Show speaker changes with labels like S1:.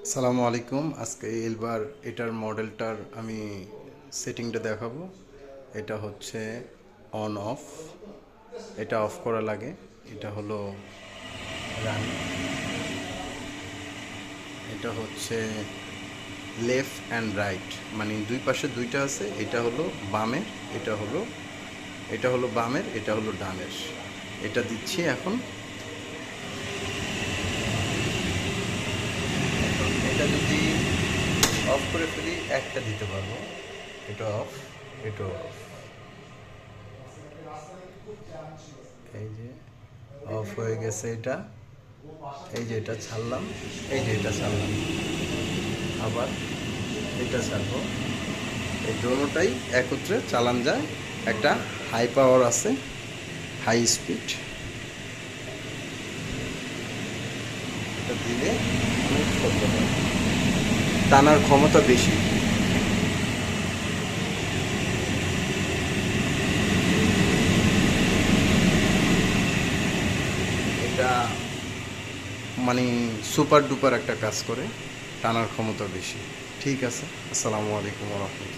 S1: আসসালামু আলাইকুম। আজকে এলবার এটার মডেলটার আমি সেটিংটা দেখাবো। এটা হচ্ছে অন অফ, এটা অফ করা লাগে। এটা হলো রান, এটা হচ্ছে লেফট অ্যান্ড রাইট, মানে দুই পাশে দুইটা আছে। এটা হলো বামের, এটা হলো বামের, এটা হলো ডানের। এটা দিচ্ছি এখন। এটা যদি অফ করে ফেলি একটা দিতে পারবো। এটা অফ, এটা অফ। এই যে অফ হয়ে গেছে এটা। এই যে এটা ছাড়লাম, এই যে এটা ছাড়লাম, আবার এটা ছাড়বো। এই দোনোটাই একত্রে চালান যায়। একটা হাই পাওয়ার আছে, হাই স্পিড। এটা দিলে অনেক শব্দ হয়, টানার ক্ষমতা বেশি। এটা মানে সুপার ডুপার একটা কাজ করে, টানার ক্ষমতা বেশি। ঠিক আছে, আসসালামু আলাইকুম রহমতুল্লাহ।